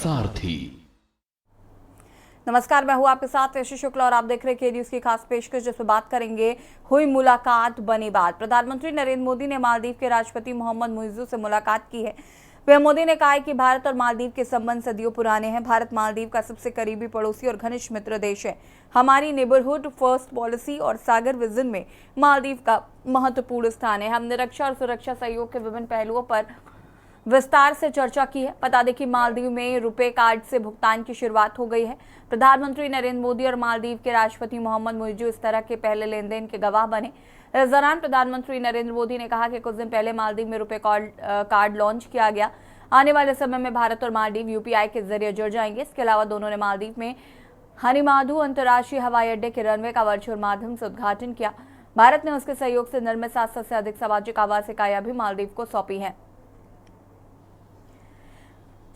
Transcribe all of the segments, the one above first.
सारथी। नमस्कार, मैं हूं आपके साथ यशी शुक्ला और आप देख रहे हैं के न्यूज की खास पेशकश, जिसमें बात करेंगे हुई मुलाकात बनी बात। प्रधानमंत्री नरेंद्र मोदी ने मालदीव के राष्ट्रपति मोहम्मद मुइज्जू से मुलाकात की है। पीएम मोदी ने कहा है कि भारत और मालदीव के संबंध सदियों पुराने हैं। भारत मालदीव का सबसे करीबी पड़ोसी और घनिष्ठ मित्र देश है। हमारी नेबरहुड फर्स्ट पॉलिसी और सागर विजन में मालदीव का महत्वपूर्ण स्थान है। हमने रक्षा और सुरक्षा सहयोग के विभिन्न पहलुओं पर विस्तार से चर्चा की है। बता दें कि मालदीव में रुपे कार्ड से भुगतान की शुरुआत हो गई है। प्रधानमंत्री नरेंद्र मोदी और मालदीव के राष्ट्रपति मोहम्मद मुइज्जू इस तरह के पहले लेन देन के गवाह बने। इस दौरान प्रधानमंत्री नरेंद्र मोदी ने कहा कि कुछ दिन पहले मालदीव में रुपे कार्ड लॉन्च किया गया। आने वाले समय में भारत और मालदीव यूपीआई के जरिए जुड़ जाएंगे। इसके अलावा दोनों ने मालदीव में हनीमाधु अंतर्राष्ट्रीय हवाई अड्डे के रनवे का वर्चुअल माध्यम से उद्घाटन किया। भारत ने उसके सहयोग से निर्मित 700 से अधिक सामाजिक आवास इकाइयां भी मालदीव को सौंपी हैं।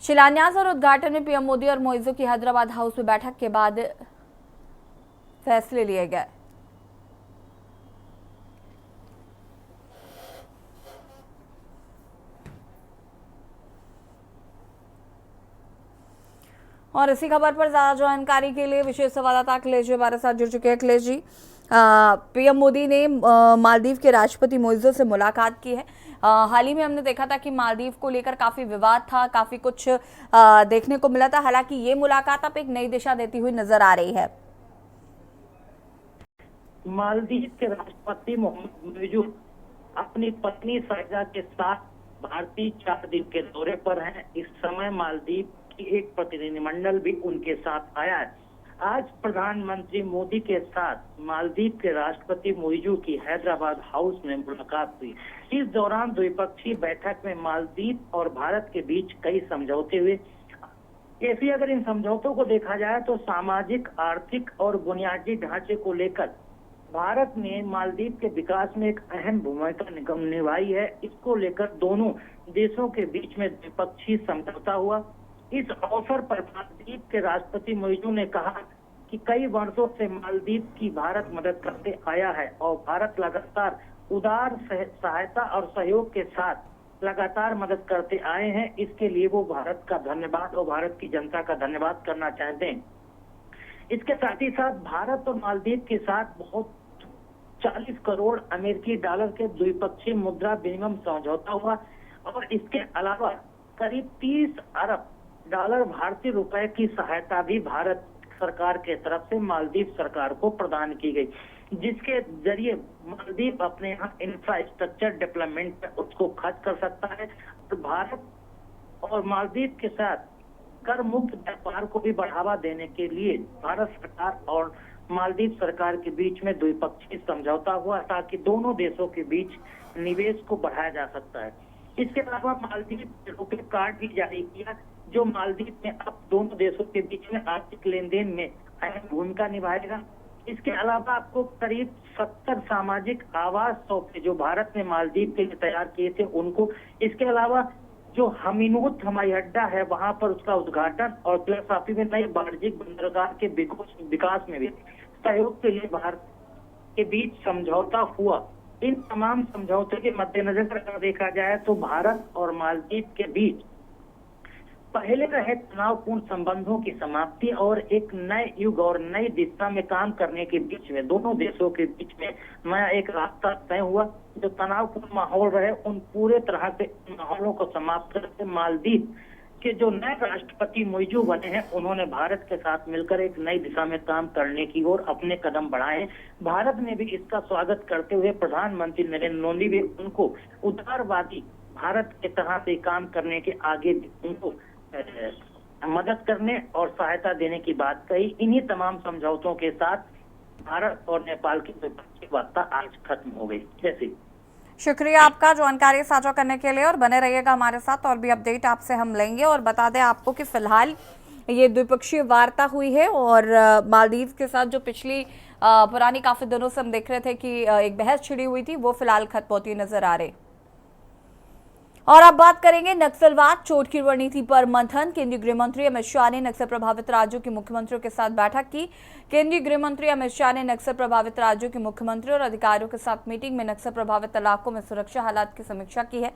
शिलान्यास और उद्घाटन में पीएम मोदी और मुइज्जू की हैदराबाद हाउस में बैठक के बाद फैसले लिए गए। और इसी खबर पर ज्यादा जानकारी के लिए विशेष संवाददाता अखिलेश जी हमारे साथ जुड़ चुके हैं। अखिलेश जी, पीएम मोदी ने मालदीव के राष्ट्रपति मुइज्जू से मुलाकात की है। हाल ही में हमने देखा था कि मालदीव को लेकर काफी विवाद था, काफी कुछ देखने को मिला था। हालांकि ये मुलाकात अब एक नई दिशा देती हुई नजर आ रही है। मालदीव के राष्ट्रपति मोहम्मद मुइज्जू अपनी पत्नी शाहिदा के साथ भारतीय 4 दिन के दौरे पर हैं। इस समय मालदीव की एक प्रतिनिधिमंडल भी उनके साथ आया है। आज प्रधानमंत्री मोदी के साथ मालदीव के राष्ट्रपति मुइज्जू की हैदराबाद हाउस में मुलाकात हुई। इस दौरान द्विपक्षीय बैठक में मालदीव और भारत के बीच कई समझौते हुए। ऐसे अगर इन समझौतों को देखा जाए तो सामाजिक, आर्थिक और बुनियादी ढांचे को लेकर भारत ने मालदीव के विकास में एक अहम भूमिका निभाई है। इसको लेकर दोनों देशों के बीच में द्विपक्षीय समझौता हुआ। इस अवसर पर मालदीव के राष्ट्रपति मुइज्जू ने कहा कि कई वर्षों से मालदीव की भारत मदद करते आया है और भारत लगातार उदार सहायता और सहयोग के साथ लगातार मदद करते आए हैं। इसके लिए वो भारत का धन्यवाद और भारत की जनता का धन्यवाद करना चाहते हैं। इसके साथ ही साथ भारत और मालदीव के साथ बहुत 40 करोड़ अमेरिकी डॉलर के द्विपक्षीय मुद्रा विनिमय समझौता हुआ और इसके अलावा करीब 30 अरब डॉलर भारतीय रुपए की सहायता भी भारत सरकार के तरफ से मालदीव सरकार को प्रदान की गई, जिसके जरिए मालदीव अपने यहाँ इंफ्रास्ट्रक्चर डेवलपमेंट पर उसको खर्च कर सकता है। तो भारत और मालदीव के साथ कर मुक्त व्यापार को भी बढ़ावा देने के लिए भारत सरकार और मालदीव सरकार के बीच में द्विपक्षीय समझौता हुआ ताकि दोनों देशों के बीच निवेश को बढ़ाया जा सकता है। इसके अलावा मालदीव ने रुपे कार्ड भी जारी किया, जो मालदीव में अब दोनों देशों के बीच में आर्थिक लेन देन में अहम भूमिका निभाएगा। इसके अलावा आपको करीब 70 सामाजिक आवास सौंपे जो भारत ने मालदीव के लिए तैयार किए थे उनको। इसके अलावा जो हमीनूत हवाई अड्डा है वहां पर उसका उद्घाटन और फिलोसॉफी में नई वाणिज्यिक बंदरगाह के विकास में भी सहयोग के लिए भारत के बीच समझौता हुआ। इन तमाम समझौते के मद्देनजर अगर देखा जाए तो भारत और मालदीव के बीच पहले रहे तनावपूर्ण संबंधों की समाप्ति और एक नए युग और नई दिशा में काम करने के बीच में दोनों देशों के बीच में नया एक रास्ता तय हुआ। जो तनावपूर्ण माहौल रहे उन पूरे तरह से माहौलों को समाप्त करके मालदीव के जो नए राष्ट्रपति मुइज्जू बने हैं उन्होंने भारत के साथ मिलकर एक नई दिशा में काम करने की ओर अपने कदम बढ़ाए। भारत ने भी इसका स्वागत करते हुए प्रधानमंत्री नरेंद्र मोदी भी उनको उदारवादी भारत के तरह से काम करने के आगे उनको मदद करने और सहायता देने की बात कही। इन्हीं तमाम समझौतों के साथ भारत और नेपाल की द्विपक्षीय वार्ता आज खत्म हो गई। जैसे शुक्रिया आपका जानकारी साझा करने के लिए और बने रहिएगा हमारे साथ, और भी अपडेट आपसे हम लेंगे। और बता दें आपको कि फिलहाल ये द्विपक्षीय वार्ता हुई है और मालदीव के साथ जो पिछली पुरानी काफी दिनों से हम देख रहे थे कि एक बहस छिड़ी हुई थी वो फिलहाल खत्म होती नजर आ रही। और अब बात करेंगे नक्सलवाद चोट की रणनीति पर मंथन। केंद्रीय गृह मंत्री अमित शाह ने नक्सल प्रभावित राज्यों के मुख्यमंत्रियों के साथ बैठक की। केंद्रीय गृह मंत्री अमित शाह ने नक्सल प्रभावित राज्यों के मुख्यमंत्रियों और अधिकारियों के साथ मीटिंग में नक्सल प्रभावित इलाकों में सुरक्षा हालात की समीक्षा की है।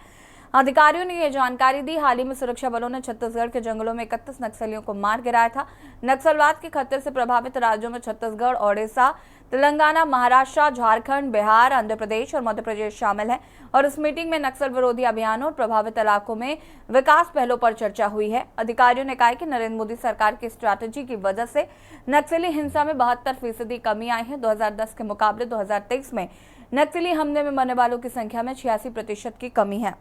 अधिकारियों ने यह जानकारी दी। हाल ही में सुरक्षा बलों ने छत्तीसगढ़ के जंगलों में 31 नक्सलियों को मार गिराया था। नक्सलवाद के खतरे से प्रभावित राज्यों में छत्तीसगढ़, ओडिशा, तेलंगाना, महाराष्ट्र, झारखंड, बिहार, आंध्र प्रदेश और मध्य प्रदेश शामिल हैं। और इस मीटिंग में नक्सल विरोधी अभियानों और प्रभावित इलाकों में विकास पहलों पर चर्चा हुई है। अधिकारियों ने कहा कि नरेंद्र मोदी सरकार की स्ट्रैटेजी की वजह से नक्सली हिंसा में 72% कमी आई है। 2010 के मुकाबले 2023 में नक्सली हमले में मरने वालों की संख्या में 86% की कमी है।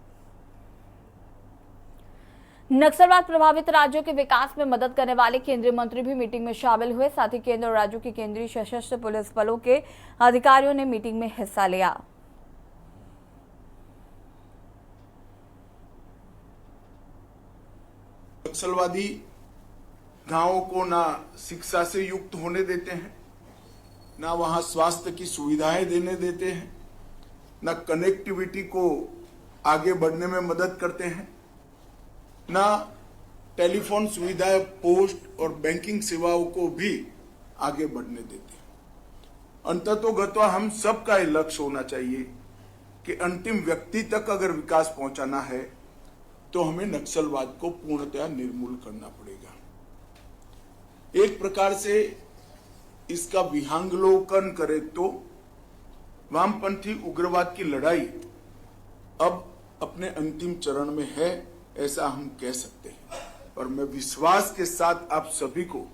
नक्सलवाद प्रभावित राज्यों के विकास में मदद करने वाले केंद्रीय मंत्री भी मीटिंग में शामिल हुए। साथ ही केंद्र और राज्यों के केंद्रीय सशस्त्र पुलिस बलों के अधिकारियों ने मीटिंग में हिस्सा लिया। नक्सलवादी गांवों को ना शिक्षा से युक्त होने देते हैं, ना वहां स्वास्थ्य की सुविधाएं देने देते हैं, ना कनेक्टिविटी को आगे बढ़ने में मदद करते हैं, ना टेलीफोन सुविधाएं, पोस्ट और बैंकिंग सेवाओं को भी आगे बढ़ने देते हैं। अंततोगत्वा हम सबका ये लक्ष्य होना चाहिए कि अंतिम व्यक्ति तक अगर विकास पहुंचाना है तो हमें नक्सलवाद को पूर्णतया निर्मूल करना पड़ेगा। एक प्रकार से इसका विहंगलोकन करें तो वामपंथी उग्रवाद की लड़ाई अब अपने अंतिम चरण में है, ऐसा हम कह सकते हैं। और मैं विश्वास के साथ आप सभी को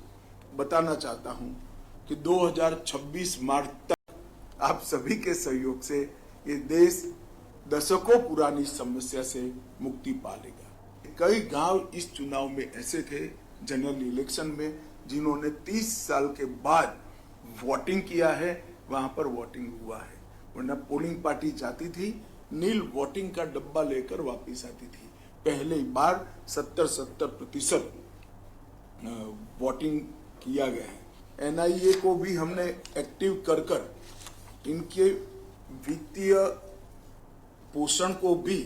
बताना चाहता हूं कि 2026 मार्च तक आप सभी के सहयोग से ये देश दशकों पुरानी समस्या से मुक्ति पा लेगा। कई गांव इस चुनाव में ऐसे थे जनरल इलेक्शन में जिन्होंने 30 साल के बाद वोटिंग किया है, वहां पर वोटिंग हुआ है। वरना पोलिंग पार्टी जाती थी, नील वोटिंग का डब्बा लेकर वापस आती थी। पहली बार 70% वोटिंग किया गया है। एनआईए को भी हमने एक्टिव कर इनके वित्तीय पोषण को भी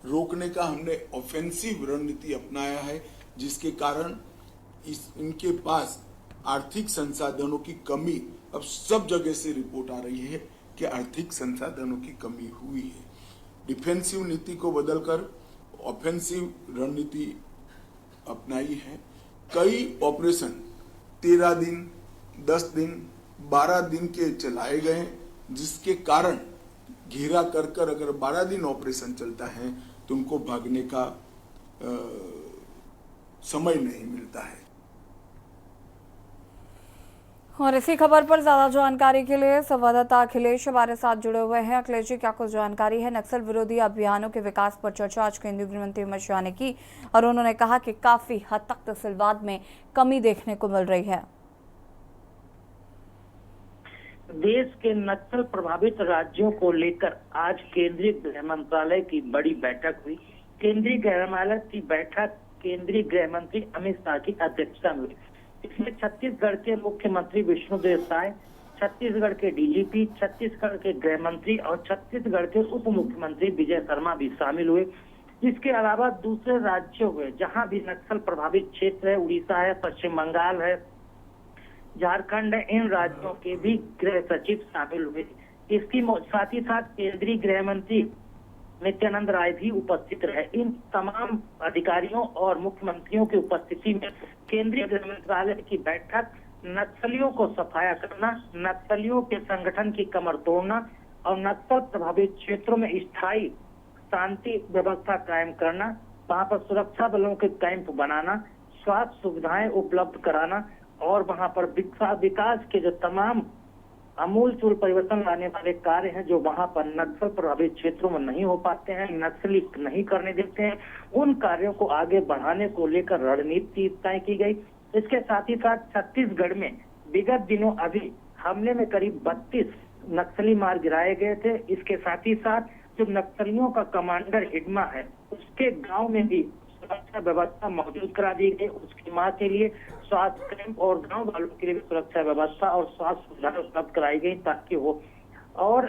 रोकने का हमने ऑफेंसिव रणनीति अपनाया है, जिसके कारण इनके पास आर्थिक संसाधनों की कमी, अब सब जगह से रिपोर्ट आ रही है कि आर्थिक संसाधनों की कमी हुई है। डिफेंसिव नीति को बदलकर ऑफेंसिव रणनीति अपनाई है। कई ऑपरेशन 13 दिन, 10 दिन, 12 दिन के चलाए गए, जिसके कारण घेरा कर अगर 12 दिन ऑपरेशन चलता है तो उनको भागने का समय नहीं मिलता है। और इसी खबर पर ज्यादा जानकारी के लिए संवाददाता अखिलेश हमारे साथ जुड़े हुए हैं। अखिलेश जी, क्या कुछ जानकारी है? नक्सल विरोधी अभियानों के विकास पर चर्चा आज केंद्रीय गृह मंत्री अमित शाह ने की और उन्होंने कहा कि काफी हद तक नक्सलवाद में कमी देखने को मिल रही है। देश के नक्सल प्रभावित राज्यों को लेकर आज केंद्रीय गृह मंत्रालय की बड़ी बैठक हुई। केंद्रीय गृह मंत्रालय की बैठक केंद्रीय गृह मंत्री अमित शाह की अध्यक्षता में हुई। इसमें छत्तीसगढ़ के मुख्यमंत्री विष्णुदेव साय, छत्तीसगढ़ के डीजीपी, छत्तीसगढ़ के गृह मंत्री और छत्तीसगढ़ के उप मुख्यमंत्री विजय शर्मा भी शामिल हुए। इसके अलावा दूसरे राज्यों में जहां भी नक्सल प्रभावित क्षेत्र है, उड़ीसा है, पश्चिम बंगाल है, झारखंड है, इन राज्यों के भी गृह सचिव शामिल हुए। इसकी साथ ही साथ केंद्रीय गृह मंत्री नित्यानंद राय भी उपस्थित रहे। इन तमाम अधिकारियों और मुख्यमंत्रियों की उपस्थिति में केंद्रीय गृह मंत्रालय की बैठक नक्सलियों को सफाया करना, नक्सलियों के संगठन की कमर तोड़ना और नक्सल प्रभावित क्षेत्रों में स्थायी शांति व्यवस्था कायम करना, वहां पर सुरक्षा बलों के कैंप बनाना, स्वास्थ्य सुविधाएं उपलब्ध कराना और वहां पर विकास के जो तमाम आमूलचूल परिवर्तन लाने वाले कार्य हैं जो वहां पर नक्सल प्रभावित क्षेत्रों में नहीं हो पाते हैं, नक्सली नहीं करने देते हैं, उन कार्यों को आगे बढ़ाने को लेकर रणनीति तय की गई। इसके साथ ही साथ छत्तीसगढ़ में विगत दिनों अभी हमले में करीब 32 नक्सली मार गिराए गए थे। इसके साथ ही साथ जो नक्सलियों का कमांडर हिडमा है, उसके गाँव में भी सुरक्षा व्यवस्था मौजूद करा दी गई। उसकी मां के लिए स्वास्थ्य कैंप और गांव वालों के लिए भी सुरक्षा व्यवस्था और स्वास्थ्य सुविधाएं उपलब्ध कराई गई ताकि हो। और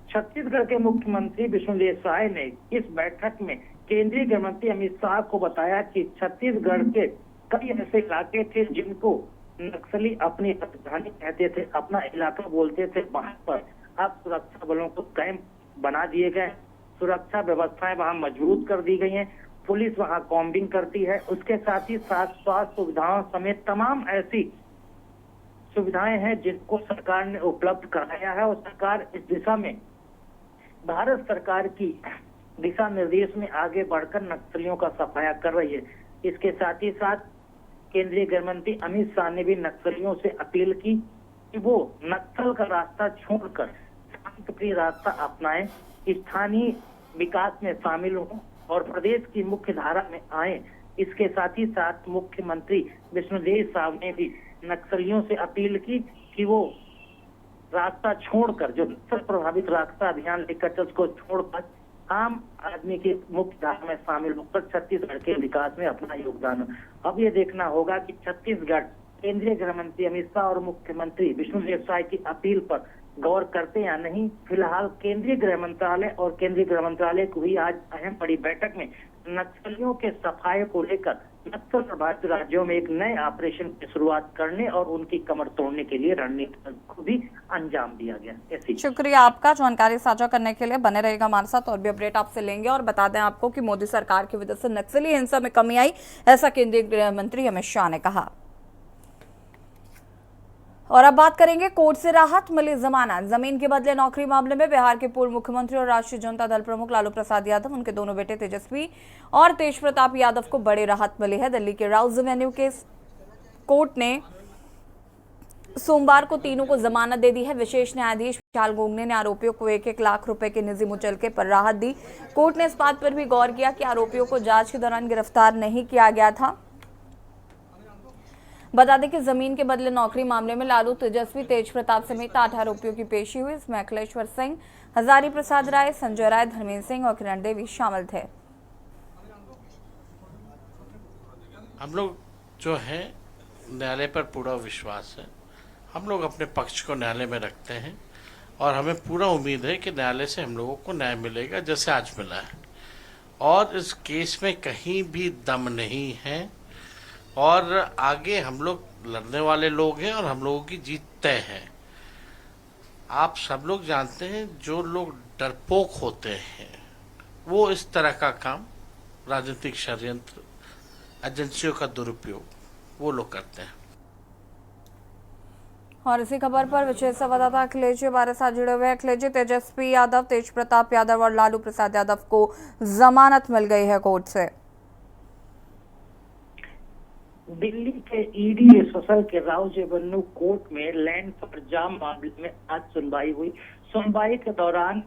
छत्तीसगढ़ के मुख्यमंत्री विष्णुदेव साय ने इस बैठक में केंद्रीय गृह मंत्री अमित शाह को बताया कि छत्तीसगढ़ के कई ऐसे इलाके थे जिनको नक्सली अपनी राजधानी कहते थे, अपना इलाका बोलते थे, वहां पर अब सुरक्षा बलों को कैंप बना दिए गए। सुरक्षा व्यवस्थाएं वहां मजबूत कर दी गई हैं, पुलिस वहां कॉम्बिंग करती है। उसके साथ ही साथ स्वास्थ्य सुविधाओं समेत तमाम ऐसी सुविधाएं हैं जिनको सरकार ने उपलब्ध कराया है और सरकार इस दिशा में भारत सरकार की दिशा निर्देश में आगे बढ़कर नक्सलियों का सफाया कर रही है। इसके साथ ही साथ केंद्रीय गृह मंत्री अमित शाह ने भी नक्सलियों से अपील की कि वो नक्सल का रास्ता छोड़कर शांतिप्रिय रास्ता अपनाएं, स्थानीय विकास में शामिल हों और प्रदेश की मुख्य धारा में आए। इसके साथ ही साथ मुख्यमंत्री विष्णुदेव साहब ने भी नक्सलियों से अपील की कि वो रास्ता छोड़कर, जो नक्सल प्रभावित रास्ता अभियान लेकर चल, उसको छोड़कर आम आदमी के मुख्य धारा में शामिल होकर छत्तीसगढ़ के विकास में अपना योगदान। अब ये देखना होगा कि छत्तीसगढ़ केंद्रीय गृह मंत्री अमित शाह और मुख्यमंत्री विष्णुदेव साय की अपील पर गौर करते या नहीं। फिलहाल केंद्रीय गृह मंत्रालय और केंद्रीय गृह मंत्रालय को हुई आज अहम बड़ी बैठक में नक्सलियों के सफाये को लेकर नक्सल प्रभावित राज्यों में एक नए ऑपरेशन की शुरुआत करने और उनकी कमर तोड़ने के लिए रणनीति को भी अंजाम दिया गया। ऐसी शुक्रिया आपका जानकारी साझा करने के लिए। बने रहेगा हमारे साथ, और भी अपडेट आपसे लेंगे। और बता दें आपको कि मोदी सरकार की वजह से नक्सली हिंसा में कमी आई, ऐसा केंद्रीय गृह मंत्री अमित शाह ने कहा। और अब बात करेंगे कोर्ट से राहत मिली जमानत। जमीन के बदले नौकरी मामले में बिहार के पूर्व मुख्यमंत्री और राष्ट्रीय जनता दल प्रमुख लालू प्रसाद यादव, उनके दोनों बेटे तेजस्वी और तेज प्रताप यादव को बड़ी राहत मिली है। दिल्ली के राउज एवेन्यू के कोर्ट ने सोमवार को तीनों को जमानत दे दी है। विशेष न्यायाधीश विशाल गोगने ने आरोपियों को 1-1 लाख रुपए के निजी मुचलके पर राहत दी। कोर्ट ने इस बात पर भी गौर किया कि आरोपियों को जांच के दौरान गिरफ्तार नहीं किया गया था। बता दें कि जमीन के बदले नौकरी मामले में लालू, तेजस्वी, तेज प्रताप समेत 8 आरोपियों की पेशी हुई। इसमें अखिलेश्वर सिंह, हजारी प्रसाद राय, संजय राय, धर्मेंद्र सिंह और किरण देवी शामिल थे। हम लोग जो है न्यायालय पर पूरा विश्वास है। हम लोग अपने पक्ष को न्यायालय में रखते हैं और हमें पूरा उम्मीद है कि न्यायालय से हम लोगों को न्याय मिलेगा जैसे आज मिला है। और इस केस में कहीं भी दम नहीं है और आगे हम लोग लड़ने वाले लोग हैं और हम लोगों की जीत तय है। आप सब लोग जानते हैं जो लोग डरपोक होते हैं वो इस तरह का काम, राजनीतिक षड्यंत्र, एजेंसियों का दुरुपयोग वो लोग करते हैं। और इसी खबर पर विशेष संवाददाता अखिलेश जी हमारे साथ जुड़े हुए हैं। अखिलेश जी, तेजस्वी यादव, तेज प्रताप यादव और लालू प्रसाद यादव को जमानत मिल गई है कोर्ट से। दिल्ली के ईडी स्पेशल के राउज एवेन्यू कोर्ट में लैंड फॉर जाम मामले में आज सुनवाई हुई। सुनवाई के दौरान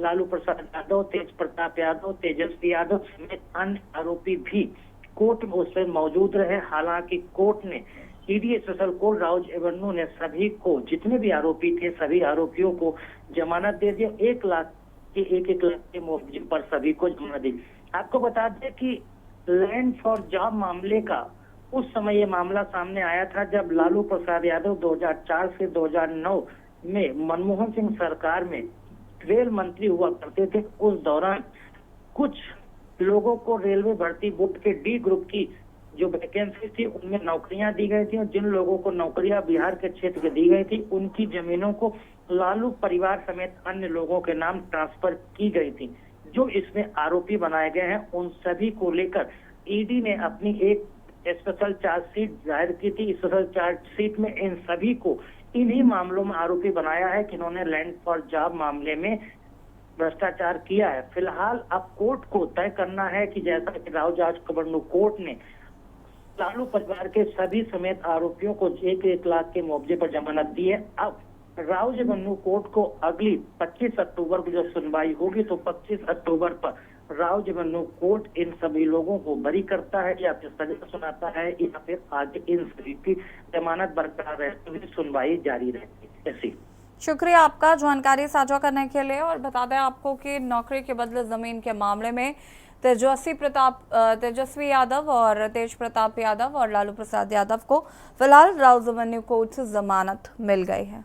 लालू प्रसाद यादव, तेज प्रताप यादव, तेजस्वी यादव समेत अन्य आरोपी भी कोर्ट में उस पर मौजूद रहे। हालांकि कोर्ट ने ED special court Rouse Avenue ने सभी को, जितने भी आरोपी थे, सभी आरोपियों को जमानत दे दिया। 1 लाख के मुआवजे पर सभी को जमानत दी। आपको बता दें कि लैंड फॉर जाम मामले का उस समय ये मामला सामने आया था जब लालू प्रसाद यादव 2004 से 2009 में मनमोहन सिंह सरकार में रेल मंत्री हुआ करते थे। उस दौरान कुछ लोगों को रेलवे भर्ती बोर्ड के डी ग्रुप की जो वैकेंसी थी उनमें नौकरियां दी गई थी और जिन लोगों को नौकरियां बिहार के क्षेत्र में दी गई थी उनकी जमीनों को लालू परिवार समेत अन्य लोगों के नाम ट्रांसफर की गई थी। जो इसमें आरोपी बनाए गए हैं उन सभी को लेकर ईडी ने अपनी एक स्पेशल चार्जशीट जाहिर की थी। स्पेशल चार्जशीट में इन सभी को इन्हीं मामलों में आरोपी बनाया है कि इन्होंने लैंड फॉर जॉब मामले में भ्रष्टाचार किया है। फिलहाल अब कोर्ट को तय करना है कि जैसा कि राउज एवेन्यू कोर्ट ने लालू परिवार के सभी समेत आरोपियों को 1-1 लाख के मुआवजे पर जमानत दी है। अब राउज एवेन्यू कोर्ट को अगली 25 अक्टूबर को जब सुनवाई होगी तो 25 अक्टूबर पर राउज एवेन्यू कोर्ट इन सभी लोगों को बरी करता है या फिर सजा सुनाता है या फिर आगे इन सभी की जमानत बरकरार रहती हुई सुनवाई जारी रहती है। ऐसी शुक्रिया आपका जानकारी साझा करने के लिए। और बता दें आपको कि नौकरी के बदले जमीन के मामले में तेजस्वी यादव और तेज प्रताप यादव और लालू प्रसाद यादव को फिलहाल राउज एवेन्यू कोर्ट से जमानत मिल गई है।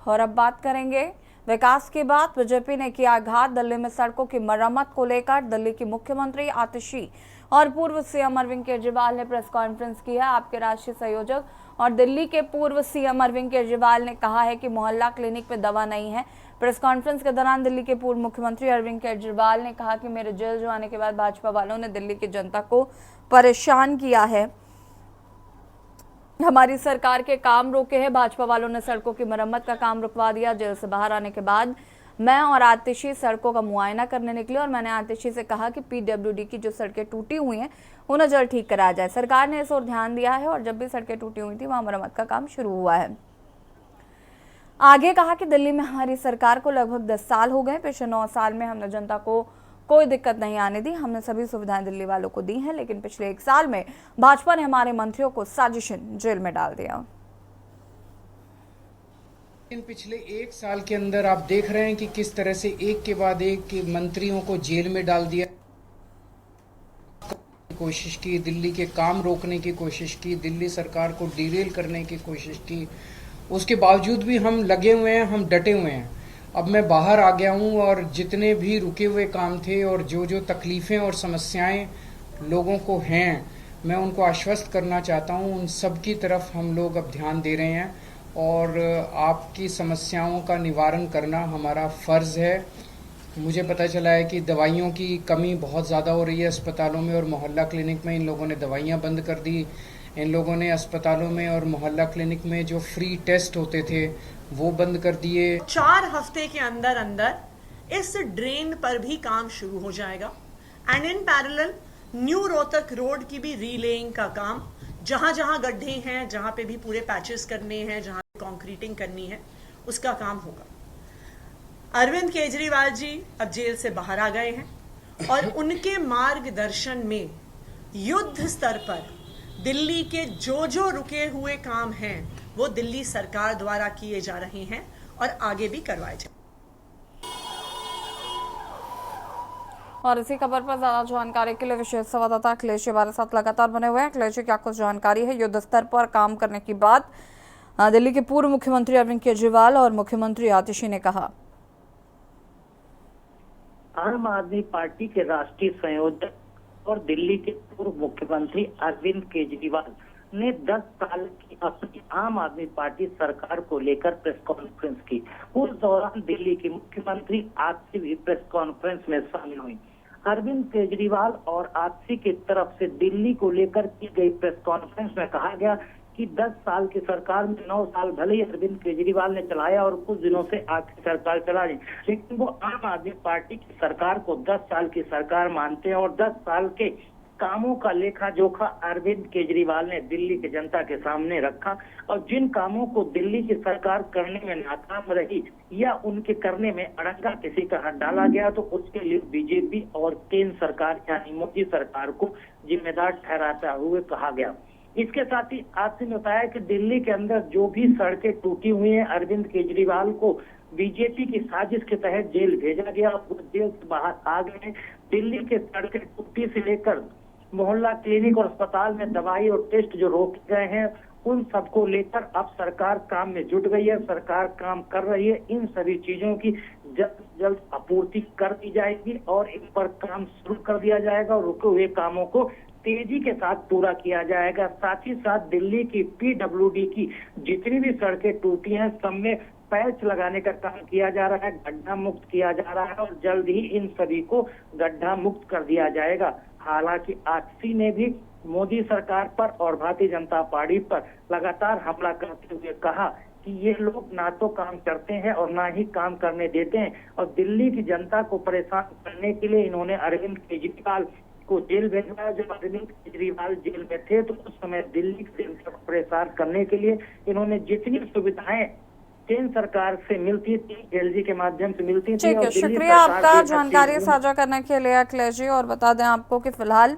और अब बात करेंगे विकास की बात। बीजेपी ने किया आघात। दिल्ली में सड़कों की मरम्मत को लेकर दिल्ली की मुख्यमंत्री आतिशी और पूर्व सीएम अरविंद केजरीवाल ने प्रेस कॉन्फ्रेंस की है। आपके राष्ट्रीय संयोजक और दिल्ली के पूर्व सीएम अरविंद केजरीवाल ने कहा है कि मोहल्ला क्लिनिक में दवा नहीं है, प्रेस कॉन्फ्रेंस के दौरान दिल्ली के पूर्व मुख्यमंत्री अरविंद केजरीवाल ने कहा कि मेरे जेल जाने के बाद भाजपा वालों ने दिल्ली की जनता को परेशान किया है, हमारी सरकार के काम रोके हैं। भाजपा वालों ने सड़कों की मरम्मत का काम रुकवा दिया। जेल से बाहर आने के बाद मैं और आतिशी सड़कों का मुआयना करने निकले और मैंने आतिशी से कहा कि पीडब्ल्यूडी की जो सड़कें टूटी हुई हैं उन्हें जल्द ठीक कराया जाए। सरकार ने इस ओर ध्यान दिया है और जब भी सड़कें टूटी हुई थी वहां मरम्मत का काम शुरू हुआ है। आगे कहा कि दिल्ली में हमारी सरकार को लगभग 10 साल हो गए। पिछले 9 साल में हमने जनता को कोई दिक्कत नहीं आने दी। हमने सभी सुविधाएं दिल्ली वालों को दी हैं, लेकिन पिछले 1 साल में भाजपा ने हमारे मंत्रियों को साजिशन जेल में डाल दिया। इन पिछले 1 साल के अंदर आप देख रहे हैं कि किस तरह से एक के बाद एक मंत्रियों को जेल में डाल दिया, कोशिश की, दिल्ली के काम रोकने की कोशिश की, दिल्ली सरकार को डिरेल करने की कोशिश की। उसके बावजूद भी हम लगे हुए हैं, हम डटे हुए हैं। अब मैं बाहर आ गया हूं और जितने भी रुके हुए काम थे और जो तकलीफ़ें और समस्याएं लोगों को हैं, मैं उनको आश्वस्त करना चाहता हूं। उन सब की तरफ हम लोग अब ध्यान दे रहे हैं और आपकी समस्याओं का निवारण करना हमारा फ़र्ज़ है। मुझे पता चला है कि दवाइयों की कमी बहुत ज़्यादा हो रही है अस्पतालों में और मोहल्ला क्लिनिक में। इन लोगों ने दवाइयाँ बंद कर दी। इन लोगों ने अस्पतालों में और मोहल्ला क्लिनिक में जो फ्री टेस्ट होते थे वो बंद कर दिए। 4 हफ्ते के अंदर अंदर इस ड्रेन पर भी काम शुरू हो जाएगा and in parallel new Rohtak road की भी रीलेइंग का काम, जहां जहां गड्ढे हैं, जहां पे भी पूरे पैचेस करने हैं, जहां कंक्रीटिंग करनी है, उसका काम होगा। अरविंद केजरीवाल जी अब जेल से बाहर आ गए हैं और उनके मार्गदर्शन में युद्ध स्तर पर दिल्ली के जो रुके हुए काम हैं वो दिल्ली सरकार द्वारा किए जा रहे हैं और आगे भी करवाए जाए। और इसी खबर पर ज्यादा जानकारी के लिए विशेष संवाददाता अखिलेश हमारे साथ लगातार बने हुए हैं। अखिलेश, क्या कुछ जानकारी है? युद्ध स्तर पर काम करने की बात दिल्ली के पूर्व मुख्यमंत्री अरविंद केजरीवाल और मुख्यमंत्री आतिशी ने कहा। आम आदमी पार्टी के राष्ट्रीय संयोजक और दिल्ली के पूर्व मुख्यमंत्री अरविंद केजरीवाल ने 10 साल की अपनी आम आदमी पार्टी सरकार को लेकर प्रेस कॉन्फ्रेंस की। उस दौरान दिल्ली की मुख्यमंत्री आतिशी भी प्रेस कॉन्फ्रेंस में शामिल हुई। अरविंद केजरीवाल और आतिशी की तरफ से दिल्ली को लेकर की गई प्रेस कॉन्फ्रेंस में कहा गया कि 10 साल की सरकार में 9 साल भले ही अरविंद केजरीवाल ने चलाया और कुछ दिनों से आपकी सरकार चला रही, लेकिन वो आम आदमी पार्टी की सरकार को 10 साल की सरकार मानते हैं और 10 साल के कामों का लेखा जोखा अरविंद केजरीवाल ने दिल्ली की जनता के सामने रखा और जिन कामों को दिल्ली की सरकार करने में नाकाम रही या उनके करने में अड़ंगा किसी का हाथ डाला गया तो उसके लिए बीजेपी और केंद्र सरकार यानी मोदी सरकार को जिम्मेदार ठहराता हुए कहा गया। इसके साथ ही आतिशी ने बताया कि दिल्ली के अंदर जो भी सड़कें टूटी हुई हैं, अरविंद केजरीवाल को बीजेपी की साजिश के तहत जेल भेजा गया, वो जेल से बाहर आ गए। दिल्ली के सड़कें टूटी से लेकर मोहल्ला क्लिनिक और अस्पताल में दवाई और टेस्ट जो रोके गए हैं उन सबको लेकर अब सरकार काम में जुट गई है, सरकार काम कर रही है। इन सभी चीजों की जल्द जल्द आपूर्ति कर दी जाएगी और इन पर काम शुरू कर दिया जाएगा और रुके हुए कामों को तेजी के साथ पूरा किया जाएगा। साथ ही साथ दिल्ली की पीडब्ल्यूडी की जितनी भी सड़कें टूटी हैं सब में पैच लगाने का काम किया जा रहा है, गड्ढा मुक्त किया जा रहा है और जल्द ही इन सभी को गड्ढा मुक्त कर दिया जाएगा। हालांकि आतिशी ने भी मोदी सरकार पर और भारतीय जनता पार्टी पर लगातार हमला करते हुए कहा कि ये लोग ना तो काम करते हैं और ना ही काम करने देते हैं और दिल्ली की जनता को परेशान करने के लिए इन्होंने अरविंद केजरीवाल को जेल भेजवाया। जब अरविंद केजरीवाल जेल में थे तो उस समय दिल्ली की जनता को परेशान करने के लिए इन्होंने जितनी सुविधाएं केंद्र सरकार से मिलती थी, एलजी के माध्यम से मिलती थी। ठीक है, शुक्रिया आपका जानकारी साझा करने के लिए अखिलेश जी। और बता दें आपको कि फिलहाल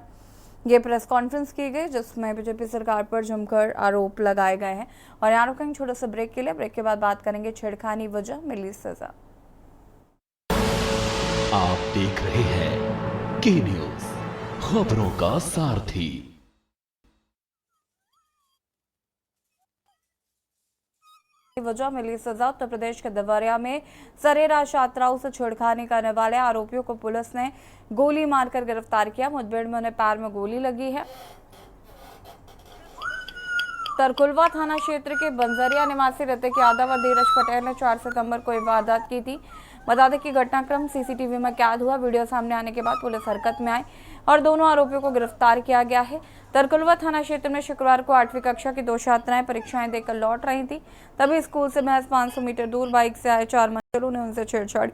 ये प्रेस कॉन्फ्रेंस की गई जिसमें बीजेपी सरकार पर जमकर आरोप लगाए गए हैं। और यहाँ रुकेंगे छोटे से ब्रेक के लिए। ब्रेक के बाद बात करेंगे छेड़खानी वजह मिली सजा। आप देख रहे हैं के न्यूज, खबरों का सारथी। वजह मिली सजा। उत्तर प्रदेश के देवरिया में सरेरा छात्राओं से छेड़खानी करने वाले आरोपियों को पुलिस ने गोली मारकर गिरफ्तार किया। मुठभेड़ में उन्हें पैर में गोली लगी है। तरकुलवा थाना क्षेत्र के बंजरिया निवासी ऋतिक यादव और धीरज पटेल ने 4 सितंबर को वारदात की थी। बता दें कि घटनाक्रम सीसीटीवी में कैद हुआ। वीडियो सामने आने के बाद पुलिस हरकत में आई और दोनों आरोपियों को गिरफ्तार किया गया है। तरकुलवा थाना क्षेत्र में शुक्रवार को 8वीं कक्षा की 2 छात्राएं परीक्षाएं देकर लौट रही थी। तभी स्कूल से महज 500 मीटर दूर बाइक से आए 4 मंझलों ने उनसे छेड़छाड़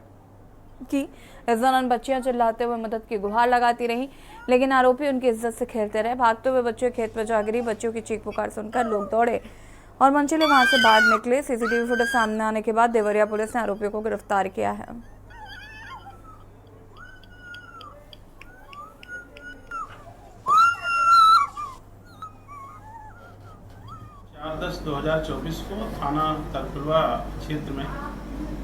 की। इस दौरान बच्चियां चिल्लाते हुए मदद की गुहार लगाती रहीं, लेकिन आरोपी उनकी इज्जत से खेलते रहे। भागते हुए बच्चे खेत में जा गिरी। बच्चियों की चीख पुकार सुनकर लोग दौड़े और मंचले वहां से बाहर निकले। सीसीटीवी फुटेज सामने आने के बाद देवरिया पुलिस ने आरोपियों को गिरफ्तार किया है। 4/10/2024 को थाना तरकुलवा क्षेत्र में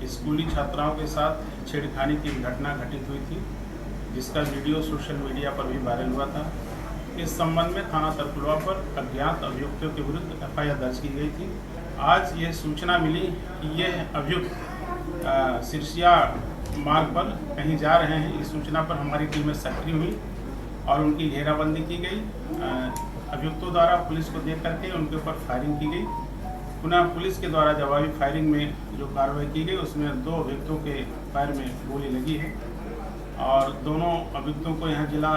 स्कूली छात्राओं के साथ छेड़खानी की घटना घटित हुई थी, जिसका वीडियो सोशल मीडिया पर भी वायरल हुआ था। इस संबंध में थाना तरकुलवा पर अज्ञात अभियुक्तों के विरुद्ध FIR दर्ज की गई थी। आज ये सूचना मिली कि यह अभियुक्त सिरसिया मार्ग पर कहीं जा रहे हैं। इस सूचना पर हमारी टीमें सक्रिय हुई और उनकी घेराबंदी की गई। अभियुक्तों द्वारा पुलिस को देख करके उनके ऊपर फायरिंग की गई। पुनः पुलिस के द्वारा जवाबी फायरिंग में जो कार्रवाई की गई उसमें 2 अभियुक्तों के पैर में गोली लगी है और दोनों अभियुक्तों को यहाँ जिला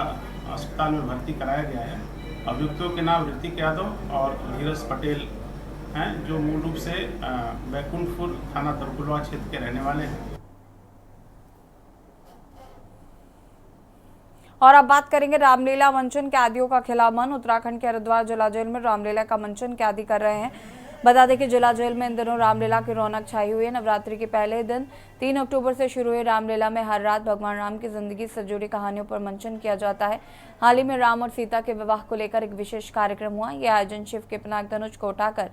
अस्पताल में भर्ती कराया गया है। अभियुक्तों के नाम ऋतिक यादव और धीरज पटेल हैं, जो मूल रूप से बैकुंठपुर थाना तरकुलवा क्षेत्र के रहने वाले हैं। और अब बात करेंगे रामलीला मंचन कैदियों का खिला मन। उत्तराखंड के हरिद्वार जिला जेल में रामलीला का मंचन कैदी कर रहे हैं। बता दें कि जिला जेल में इन दिनों रामलीला की रौनक छाई हुई है। नवरात्रि के पहले दिन 3 अक्टूबर से शुरू हुई रामलीला में हर रात भगवान राम की जिंदगी से जुड़ी कहानियों पर मंचन किया जाता है। हाल ही में राम और सीता के विवाह को लेकर एक विशेष कार्यक्रम हुआ। यह आयोजन शिव के पिनाक धनुष को उठाकर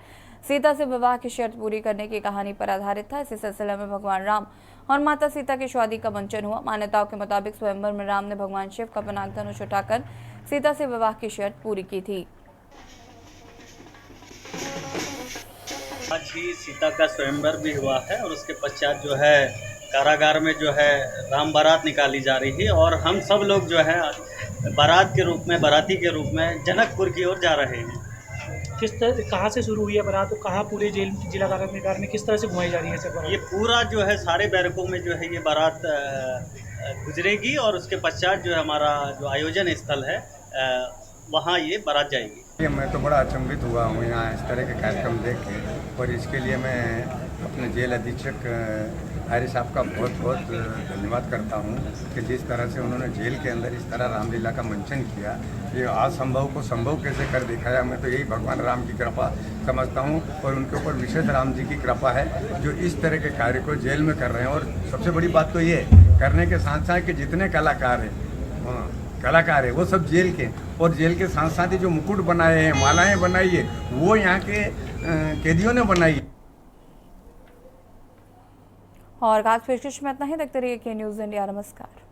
सीता से विवाह की शर्त पूरी करने की कहानी पर आधारित था। इसी सिलसिले में भगवान राम और माता सीता की शादी का मंचन हुआ। मान्यताओं के मुताबिक स्वयंवर में राम ने भगवान शिव का पिनाक धनुष उठाकर सीता से विवाह की शर्त पूरी की थी। आज ही सीता का स्वयंवर भी हुआ है और उसके पश्चात जो है कारागार में जो है राम बारात निकाली जा रही है और हम सब लोग जो है बारात के रूप में, बाराती के रूप में जनकपुर की ओर जा रहे हैं। किस तरह, कहाँ से शुरू हुई है बारात और कहाँ पूरे जेल जिला कारागार में किस तरह से घुमाई जा रही है सर? ये पूरा जो है सारे बैरकों में जो है ये बारात गुजरेगी और उसके पश्चात जो है हमारा जो आयोजन स्थल है वहाँ ये बारात जाएगी। मैं तो बड़ा अचंभित हुआ हूँ यहाँ इस तरह के कार्यक्रम देख के, और इसके लिए मैं अपने जेल अधीक्षक आर्य साहब का बहुत बहुत धन्यवाद करता हूँ कि जिस तरह से उन्होंने जेल के अंदर इस तरह रामलीला का मंचन किया। ये असंभव को संभव कैसे कर दिखाया। मैं तो यही भगवान राम की कृपा समझता हूँ और उनके ऊपर विशेष राम जी की कृपा है जो इस तरह के कार्य को जेल में कर रहे हैं। और सबसे बड़ी बात तो ये करने के साथ साथ कि जितने कलाकार है वो सब जेल के, और जेल के साथ साथ ही जो मुकुट बनाए हैं, मालाएं बनाई है, वो यहाँ के कैदियों ने बनाई है। और खास पेशकश में इतना ही। देखते रहिए के न्यूज़ इंडिया। नमस्कार।